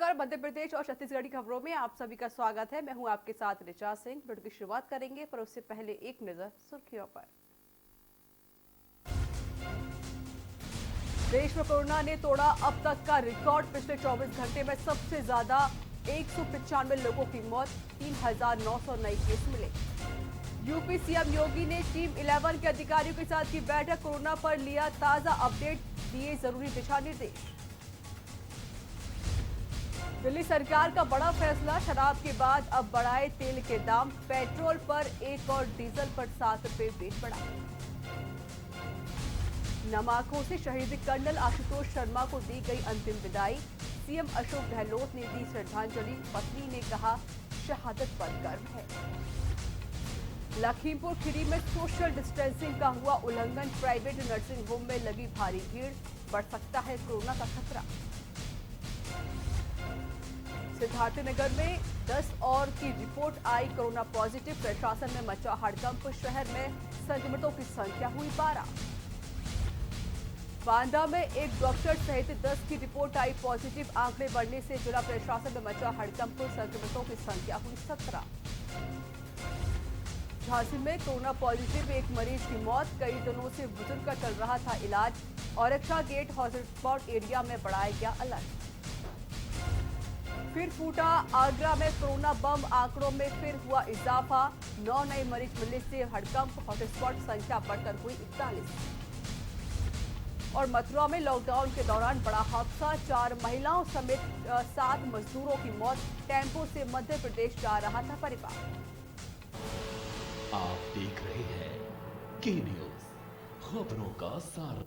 नमस्कार। मध्य प्रदेश और छत्तीसगढ़ की खबरों में आप सभी का स्वागत है। मैं हूं आपके साथ ऋचा सिंह। वीडियो की शुरुआत करेंगे पर उससे पहले एक नजर सुर्खियों पर। देश में कोरोना ने तोड़ा अब तक का रिकॉर्ड। पिछले 24 घंटे में सबसे ज्यादा 195 लोगों की मौत, 3,900 नए केस मिले। यूपी सीएम योगी ने टीम 11 के अधिकारियों के साथ की बैठक। कोरोना पर लिया ताजा अपडेट, दिए जरूरी दिशा निर्देश। दिल्ली सरकार का बड़ा फैसला, शराब के बाद अब बढ़ाए तेल के दाम। पेट्रोल पर 1 और डीजल पर 7 रुपए वेट बढ़ा। नम आंखों से शहीद कर्नल आशुतोष शर्मा को दी गई अंतिम विदाई। सीएम अशोक गहलोत ने दी श्रद्धांजलि। पत्नी ने कहा, शहादत पर गर्व है। लखीमपुर खीरी में सोशल डिस्टेंसिंग का हुआ उल्लंघन। प्राइवेट नर्सिंग होम में लगी भारी भीड़, बढ़ सकता है कोरोना का खतरा। सिद्धार्थनगर में 10 और की रिपोर्ट आई कोरोना पॉजिटिव। प्रशासन में मचा हड़कंप। शहर में संक्रमितों की संख्या हुई 12। बांदा में एक डॉक्टर सहित 10 की रिपोर्ट आई पॉजिटिव। आंकड़े बढ़ने से जिला प्रशासन में मचा हड़कंप। संक्रमितों की संख्या हुई 17। झांसी में कोरोना पॉजिटिव एक मरीज की मौत। कई दिनों से बुजुर्ग का चल रहा था इलाज। औरक्षा गेट हॉटस्पॉट एरिया में बढ़ाया गया अलर्ट। फिर फूटा आगरा में कोरोना बम। आंकड़ों में फिर हुआ इजाफा। 9 नए मरीज मिलने से हड़कंप। हॉटस्पॉट संख्या बढ़कर हुई 41। और मथुरा में लॉकडाउन के दौरान बड़ा हादसा। 4 महिलाओं समेत 7 मजदूरों की मौत। टेम्पो से मध्य प्रदेश जा रहा था परिवार। आप देख रहे हैं के न्यूज, खबरों का सार।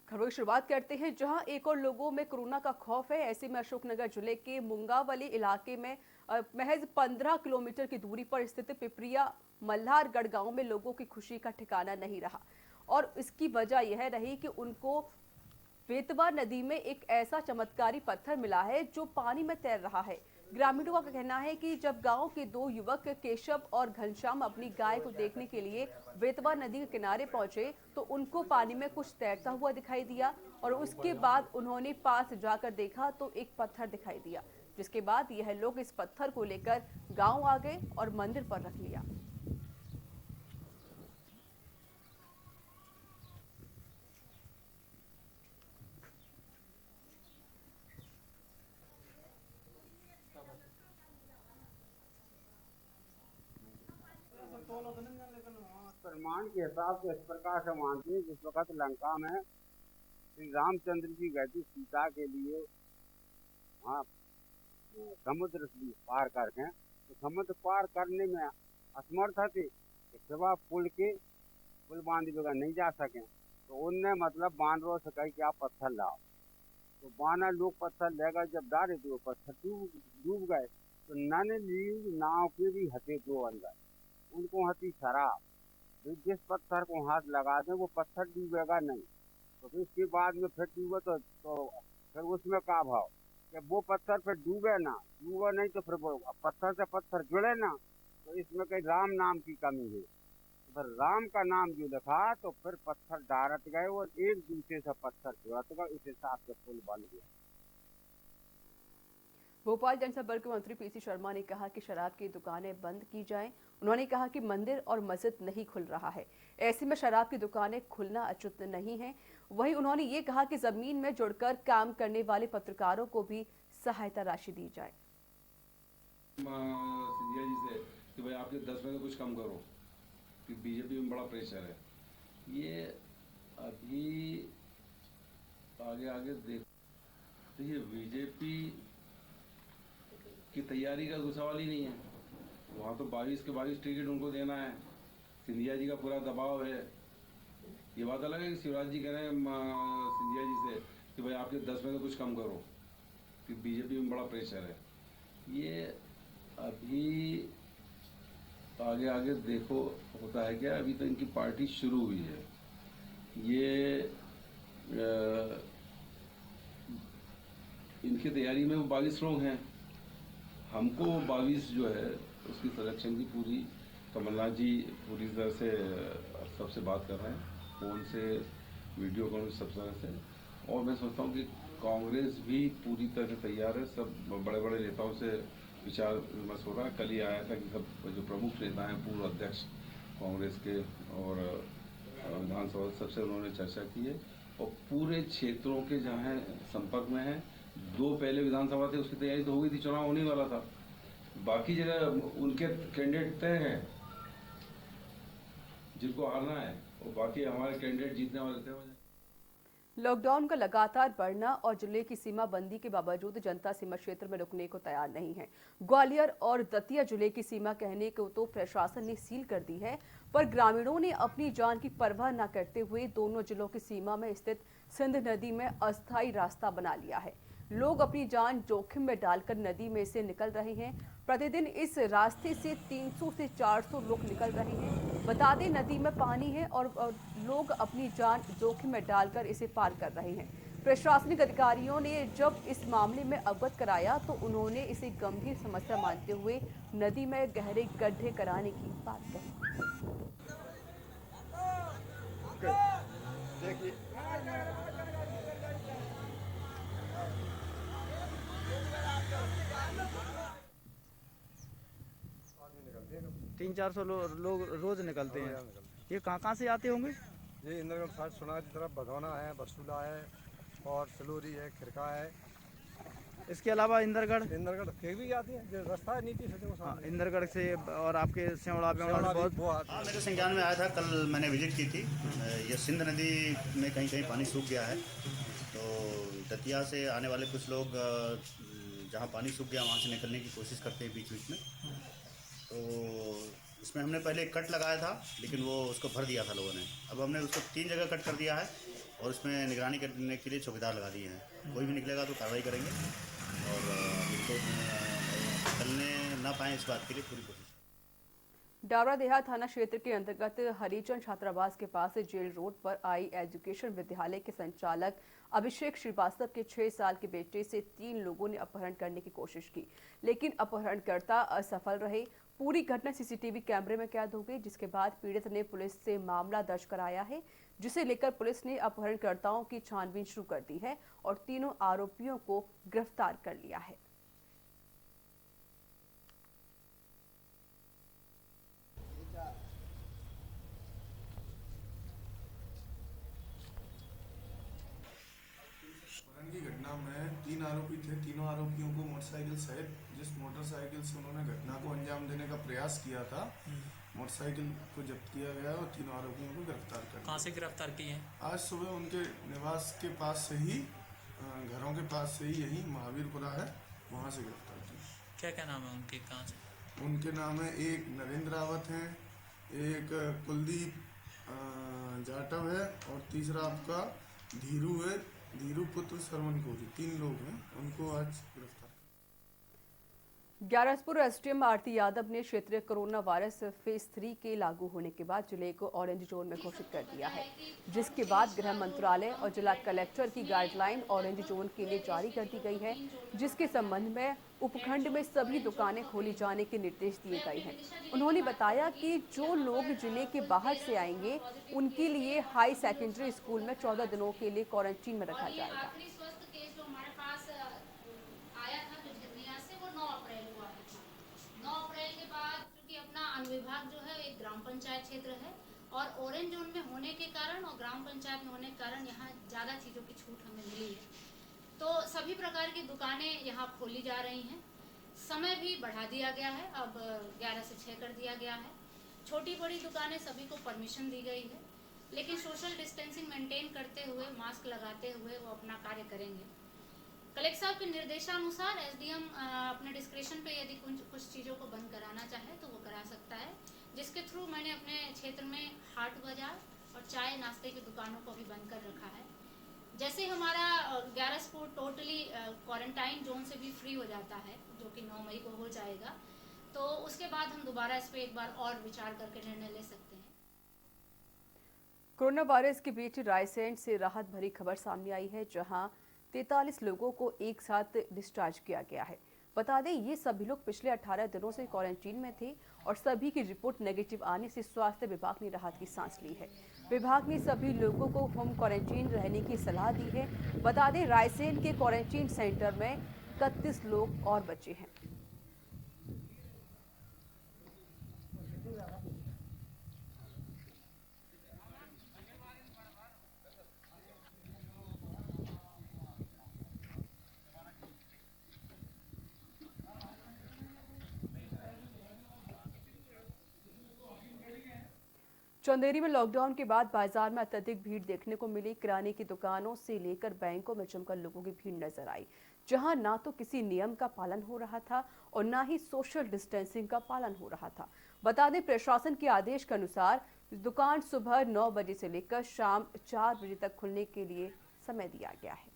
खबरों की शुरुआत करते हैं, जहां एक और लोगों में कोरोना का खौफ है। ऐसे में अशोकनगर जिले के मुंगावली इलाके में महज 15 किलोमीटर की दूरी पर स्थित पिपरिया मल्हारगढ़ गांव में लोगों की खुशी का ठिकाना नहीं रहा। और इसकी वजह यह रही कि उनको बेतवा नदी में एक ऐसा चमत्कारी पत्थर मिला है जो पानी में तैर रहा है। ग्रामीणों का कहना है कि जब गांव के 2 युवक केशव और घनश्याम अपनी गाय को देखने के लिए बेतवा नदी के किनारे पहुंचे तो उनको पानी में कुछ तैरता हुआ दिखाई दिया। और उसके बाद उन्होंने पास जाकर देखा तो एक पत्थर दिखाई दिया, जिसके बाद यह लोग इस पत्थर को लेकर गाँव आ गए और मंदिर पर रख लिया। प्रमाण के हिसाब से इस प्रकार से मानते हैं, जिस वक्त लंका में श्री रामचंद्र जी गए थे सीता के लिए वहाँ समुद्र पार करके, तो समुद्र पार करने में असमर्थ थे। सिवा पुल बांध बगैर नहीं जा सके, तो उनने मतलब बानरों से कही कि आप पत्थर लाओ। तो बानर लोग पत्थर ले गए। जब डाले तो वो पत्थर डूब गए। तो नन ली नाव के भी हथे 2 अंदर, उनको हती शराब। तो जिस पत्थर को हाथ लगा दे वो पत्थर डूबेगा नहीं। तो फिर इसके बाद में फिर डूबे तो फिर उसमें का भाव, जब वो पत्थर फिर डूबे नहीं तो फिर वो पत्थर से पत्थर जुड़े ना, तो इसमें कहीं राम नाम की कमी है। तो फिर राम का नाम जो लिखा तो फिर पत्थर डारत गए और एक दूसरे से पत्थर जुड़त गए। इस हिसाब से पुल बन गया। भोपाल जनसंपर्क मंत्री पीसी शर्मा ने कहा कि शराब की दुकानें बंद की जाएं। उन्होंने कहा कि मंदिर और मस्जिद नहीं खुल रहा है, ऐसे में शराब की दुकानें खुलना उचित नहीं है। वहीं उन्होंने ये कहा कि जमीन में जुड़कर काम करने वाले पत्रकारों को भी सहायता राशि दी जाए। सिंधिया जी से कि भाई आपके 10 में से कुछ कम करो, कि बीजेपी में बड़ा प्रेशर है। ये अभी आगे देखिए, बीजेपी की तैयारी का कोई सवाल ही नहीं है। वहाँ तो 22 के 22 टिकट उनको देना है। सिंधिया जी का पूरा दबाव है। ये बात अलग है कि शिवराज जी कह रहे हैं सिंधिया जी से कि भाई आपके 10 में से कुछ कम करो, कि बीजेपी में बड़ा प्रेशर है। ये अभी आगे देखो होता है क्या। अभी तो इनकी पार्टी शुरू हुई है। ये इनकी तैयारी में वो 22 लोग हैं। हमको 22 जो है उसकी सिलेक्शन की पूरी कमलनाथ जी पूरी तरह से सबसे बात कर रहे हैं, फ़ोन से, वीडियो कॉल सब तरह से। और मैं सोचता हूँ कि कांग्रेस भी पूरी तरह तैयार है। सब बड़े बड़े नेताओं से विचार विमर्श हो रहा है। कल ही आया था कि सब जो प्रमुख नेता हैं, पूर्व अध्यक्ष कांग्रेस के और विधानसभा सबसे उन्होंने चर्चा की है और पूरे क्षेत्रों के जहाँ संपर्क में है। 2 पहले विधानसभा थे, उसकी तैयारी तो हो गई थी, चुनाव होने वाला था। बाकी जगह उनके कैंडिडेट तय हैं जिनको हारना है, और बाकी हमारे कैंडिडेट जीतने वाले तय हो जाए। लॉकडाउन का लगातार बढ़ना और जिले की सीमा बंदी के बावजूद जनता सीमा क्षेत्र में रुकने को तैयार नहीं है। ग्वालियर और दतिया जिले की सीमा कहने को तो प्रशासन ने सील कर दी है, पर ग्रामीणों ने अपनी जान की परवाह न करते हुए दोनों जिलों की सीमा में स्थित सिंध नदी में अस्थायी रास्ता बना लिया है। लोग अपनी जान जोखिम में डालकर नदी में से निकल रहे हैं। प्रतिदिन इस रास्ते से 300 से 400 लोग निकल रहे हैं। बता दें, नदी में पानी है और लोग अपनी जान जोखिम में डालकर इसे पार कर रहे हैं। प्रशासनिक अधिकारियों ने जब इस मामले में अवगत कराया तो उन्होंने इसे गंभीर समस्या मानते हुए नदी में गहरे गड्ढे कराने की बात कही। तीन 400 लोग रोज निकलते हैं। ये कहाँ से आते होंगे? ये इंद्रगढ़ साइड सोनार की तरफ भदौना है, बरसूला है और सलोरी है, खिरका है। इसके अलावा इंद्रगढ़ फिर भी आती है, जो रास्ता है नीति से। हाँ, इंद्रगढ़ से और आपके सेवड़ा बेवड़ा बहुत। हाँ, मेरे संज्ञान में आया था। कल मैंने विजिट की थी। ये सिंध नदी में कहीं कहीं पानी सूख गया है, तो दतिया से आने वाले कुछ लोग जहाँ पानी सूख गया वहाँ से निकलने की कोशिश करते हैं बीच बीच में। तो इसमें हमने पहले एक कट लगाया था, लेकिन वो उसको भर दिया था लोगों ने। अब हमने उसको 3 जगह कट कर दिया है और उसमें निगरानी करने के लिए चौकीदार लगा दिए हैं। कोई भी निकलेगा तो कार्रवाई करेंगे और इनको निकलने ना पाएँ इस बात के लिए पूरी कोशिश। डावरा देहात थाना क्षेत्र के अंतर्गत हरिचंद छात्रावास के पास जेल रोड पर आई एजुकेशन विद्यालय के संचालक अभिषेक श्रीवास्तव के 6 साल के बेटे से 3 लोगों ने अपहरण करने की कोशिश की, लेकिन अपहरणकर्ता असफल रहे। पूरी घटना सीसीटीवी कैमरे में कैद हो गई, जिसके बाद पीड़ित ने पुलिस से मामला दर्ज कराया है, जिसे लेकर पुलिस ने अपहरणकर्ताओं की छानबीन शुरू कर दी है और तीनों आरोपियों को गिरफ्तार कर लिया है। की घटना में 3 आरोपी थे। तीनों आरोपियों को मोटरसाइकिल सहित जिस मोटरसाइकिल से उन्होंने घटना को अंजाम देने का प्रयास किया था, मोटरसाइकिल को जब्त किया गया और तीनों आरोपियों को गिरफ्तार कर लिया। कहाँ से गिरफ्तार किए हैं? आज सुबह उनके निवास के पास से ही, घरों के पास से ही, यही महावीरपुरा है, वहाँ से गिरफ्तार किया। क्या क्या नाम है उनके? कहाँ से? उनके नाम है, एक नरेंद्र रावत है, एक कुलदीप जाटव है और तीसरा आपका धीरू है, धीरू पुत्र सरवन कोरी। 3 लोग हैं, उनको आज गिरफ्तार। ग्यारसपुर एसडीएम आरती यादव ने क्षेत्रीय कोरोना वायरस फेज 3 के लागू होने के बाद जिले को ऑरेंज जोन में घोषित कर दिया है, जिसके बाद गृह मंत्रालय और जिला कलेक्टर की गाइडलाइन ऑरेंज जोन के लिए जारी कर दी गई है, जिसके संबंध में उपखंड में सभी दुकानें खोली जाने के निर्देश दिए गए हैं। उन्होंने बताया कि जो लोग जिले के बाहर से आएंगे उनके लिए हाई सेकेंडरी स्कूल में 14 दिनों के लिए क्वारंटीन में रखा जाएगा। विभाग जो है एक ग्राम पंचायत क्षेत्र है और ऑरेंज जोन में होने के कारण और ग्राम पंचायत में होने के कारण यहाँ ज़्यादा चीज़ों की छूट हमें मिली है, तो सभी प्रकार की दुकानें यहाँ खोली जा रही हैं। समय भी बढ़ा दिया गया है, अब 11 से 6 कर दिया गया है। छोटी बड़ी दुकानें सभी को परमिशन दी गई है, लेकिन सोशल डिस्टेंसिंग मेंटेन करते हुए, मास्क लगाते हुए वो अपना कार्य करेंगे। कलेक्टर साहब के निर्देशानुसार एसडीएम अपने डिस्क्रिप्शन पे यदि कुछ चीज़ों को बंद कराना चाहे तो वो करा सकता है, जिसके थ्रू मैंने अपने क्षेत्र में हाट बाजार और चाय नाश्ते की दुकानों को भी बंद कर रखा है। जैसे हमारा 11 टोटली क्वारंटाइन जोन से भी फ्री हो जाता है, जो कि 9 मई को हो जाएगा, तो उसके बाद हम दोबारा इस पर एक बार और विचार करके निर्णय ले सकते हैं। कोरोना वायरस के बीच रायसेन से राहत भरी खबर सामने आई है, जहां 43 लोगों को एक साथ डिस्चार्ज किया गया है। बता दें ये सभी लोग पिछले 18 दिनों से क्वारंटीन में थे और सभी की रिपोर्ट नेगेटिव आने से स्वास्थ्य विभाग ने राहत की सांस ली है। विभाग ने सभी लोगों को होम क्वारंटीन रहने की सलाह दी है। बता दें रायसेन के क्वारंटीन सेंटर में 31 लोग और बचे हैं। चंदेरी में लॉकडाउन के बाद बाजार में अत्यधिक भीड़ देखने को मिली। किराने की दुकानों से लेकर बैंकों में जमकर लोगों की भीड़ नजर आई, जहां ना तो किसी नियम का पालन हो रहा था और ना ही सोशल डिस्टेंसिंग का पालन हो रहा था। बता दें प्रशासन के आदेश के अनुसार दुकान सुबह 9 बजे से लेकर शाम 4 बजे तक खुलने के लिए समय दिया गया है।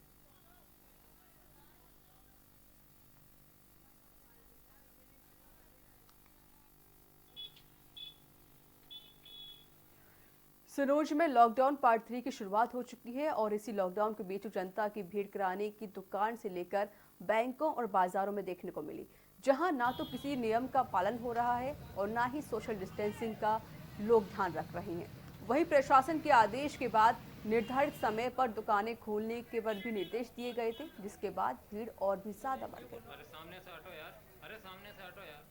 सिरोंज में लॉकडाउन पार्ट 3 की शुरुआत हो चुकी है और इसी लॉकडाउन के बीच जनता की भीड़ किराने की दुकान से लेकर बैंकों और बाजारों में देखने को मिली, जहां ना तो किसी नियम का पालन हो रहा है और ना ही सोशल डिस्टेंसिंग का लोग ध्यान रख रहे हैं। वहीं प्रशासन के आदेश के बाद निर्धारित समय पर दुकानें खोलने के पर भी निर्देश दिए गए थे, जिसके बाद भीड़ और भी ज्यादा बढ़ गई। अरे सामने से हटो यार, अरे सामने से हटो यार।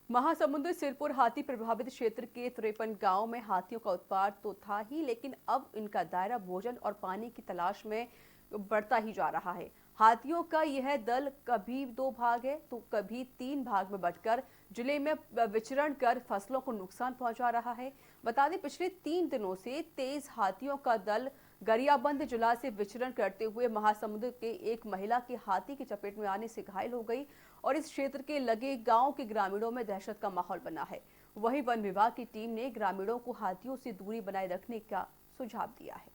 महासमुंद सिरपुर हाथी प्रभावित क्षेत्र के 53 गांव में हाथियों का उत्पात तो था ही, लेकिन अब इनका दायरा भोजन और पानी की तलाश में बढ़ता ही जा रहा है। हाथियों का यह दल कभी 2 भाग है तो कभी 3 भाग में बंटकर जिले में विचरण कर फसलों को नुकसान पहुंचा रहा है। बता दें पिछले 3 दिनों से तेज हाथियों का दल गरियाबंद जिला से विचरण करते हुए महासमुंद के एक महिला के हाथी की चपेट में आने से घायल हो गई और इस क्षेत्र के लगे गांव के ग्रामीणों में दहशत का माहौल बना है। वहीं वन विभाग की टीम ने ग्रामीणों को हाथियों से दूरी बनाए रखने का सुझाव दिया है।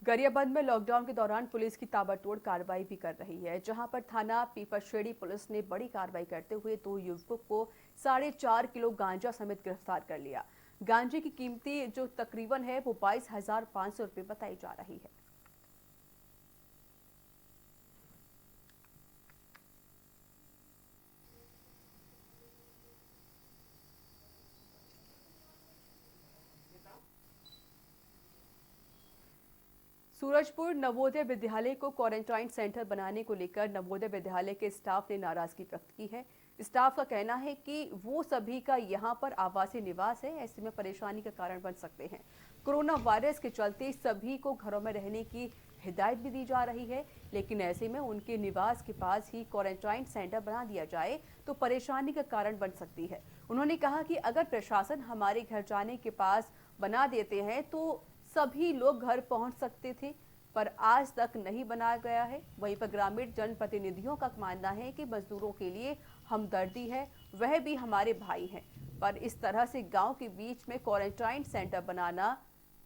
गरियाबंद में लॉकडाउन के दौरान पुलिस की ताबड़तोड़ कार्रवाई भी कर रही है, जहां पर थाना पीपलशेड़ी पुलिस ने बड़ी कार्रवाई करते हुए 2 युवकों को 4.5 किलो गांजा समेत गिरफ्तार कर लिया। गांजे की कीमती जो तकरीबन है वो 22,500 रुपये बताई जा रही है। सूरजपुर नवोदय विद्यालय को क्वारंटाइन सेंटर बनाने को लेकर नवोदय विद्यालय के स्टाफ ने नाराजगी व्यक्त की है। स्टाफ का कहना है कि वो सभी का यहां पर आवासीय निवास है, ऐसे में परेशानी का कारण बन सकते हैं। कोरोना वायरस के चलते सभी को घरों में रहने की हिदायत भी दी जा रही है, लेकिन ऐसे में उनके निवास के पास ही क्वारंटाइन सेंटर बना दिया जाए तो परेशानी का कारण बन सकती है। उन्होंने कहा कि अगर प्रशासन हमारे घर जाने के पास बना देते हैं तो सभी लोग घर पहुंच सकते थे, पर आज तक नहीं बनाया गया है। वहीं पर ग्रामीण जनप्रतिनिधियों का मानना है कि मजदूरों के लिए हमदर्दी है, वह भी हमारे भाई हैं, पर इस तरह से गांव के बीच में क्वारंटाइन सेंटर बनाना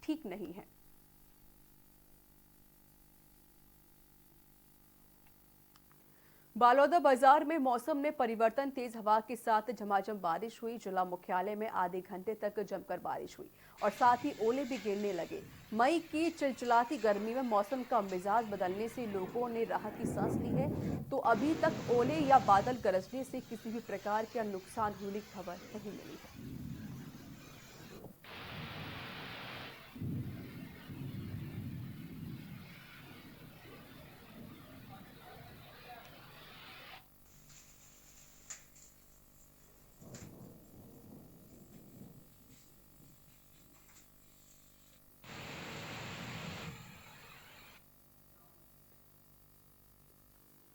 ठीक नहीं है। बालोदा बाजार में मौसम में परिवर्तन, तेज हवा के साथ झमाझम बारिश हुई। जिला मुख्यालय में आधे घंटे तक जमकर बारिश हुई और साथ ही ओले भी गिरने लगे। मई की चिलचिलाती गर्मी में मौसम का मिजाज बदलने से लोगों ने राहत की सांस ली है, तो अभी तक ओले या बादल गरजने से किसी भी प्रकार का नुकसान होने की खबर नहीं मिली है।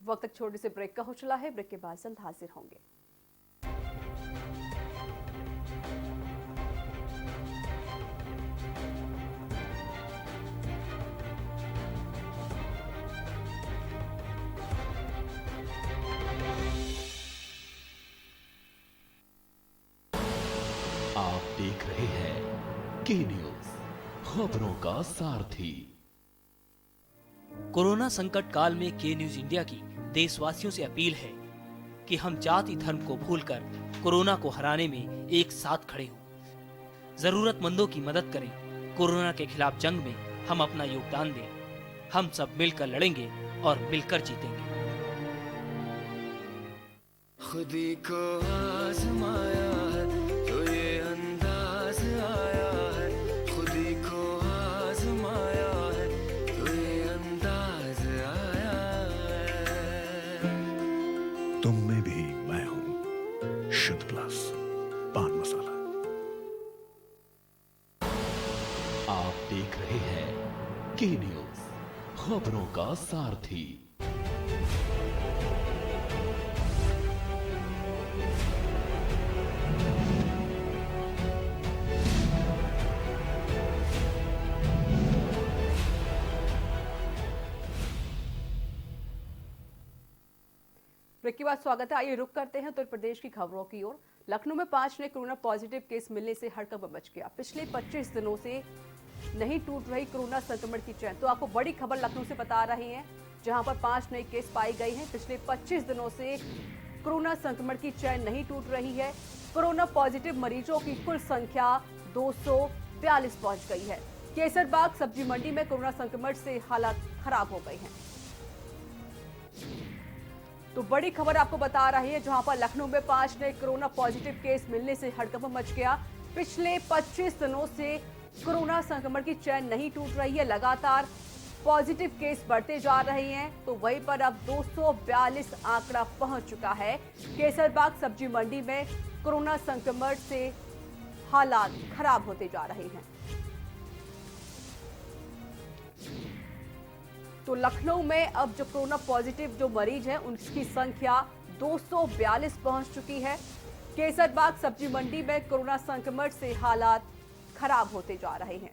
वक्त एक छोटे से ब्रेक का हो चला है। ब्रेक के बाद जल्द हाजिर होंगे। आप देख रहे हैं के न्यूज, खबरों का सारथी। कोरोना संकट काल में के न्यूज इंडिया की देशवासियों से अपील है कि हम जाति धर्म को भूलकर कोरोना को हराने में एक साथ खड़े हों। जरूरतमंदों की मदद करें। कोरोना के खिलाफ जंग में हम अपना योगदान दें। हम सब मिलकर लड़ेंगे और मिलकर जीतेंगे। खुदी को आजमाया है तो ये अंदाज आया है, खुदी को आजमाया है तो ये अंदाज आया है। तुम में भी मैं हूं, शुद्ध प्लस पान मसाला। आप देख रहे हैं के न्यूज, खबरों का सारथी। ब्रेक के बाद स्वागत है। आइए रुक करते हैं उत्तर प्रदेश की खबरों की ओर। लखनऊ में 5 नए कोरोना पॉजिटिव केस मिलने से हड़कंप मच गया। पिछले 25 दिनों से नहीं टूट रही कोरोना संक्रमण की चैन। तो आपको बड़ी खबर लखनऊ से बता रहे हैं, जहां पर 5 नए केस पाए गए हैं। पिछले 25 दिनों से कोरोना संक्रमण की चैन नहीं टूट रही है। कोरोना पॉजिटिव मरीजों की कुल संख्या 242 पहुंच गई है। केसरबाग सब्जी मंडी में कोरोना संक्रमण से हालात खराब हो गए हैं। तो बड़ी खबर आपको बता रहे हैं, जहां पर लखनऊ में 5 नए कोरोना पॉजिटिव केस मिलने से हड़कंप मच गया। पिछले 25 दिनों से कोरोना संक्रमण की चैन नहीं टूट रही है। लगातार पॉजिटिव केस बढ़ते जा रहे हैं। तो वहीं पर अब 242 आंकड़ा पहुंच चुका है। केसरबाग सब्जी मंडी में कोरोना संक्रमण से हालात खराब होते जा रहे हैं। तो लखनऊ में अब जो कोरोना पॉजिटिव जो मरीज हैं उनकी संख्या 242 पहुंच चुकी है। केसरबाग सब्जी मंडी में कोरोना संक्रमण से हालात खराब होते जा रहे हैं।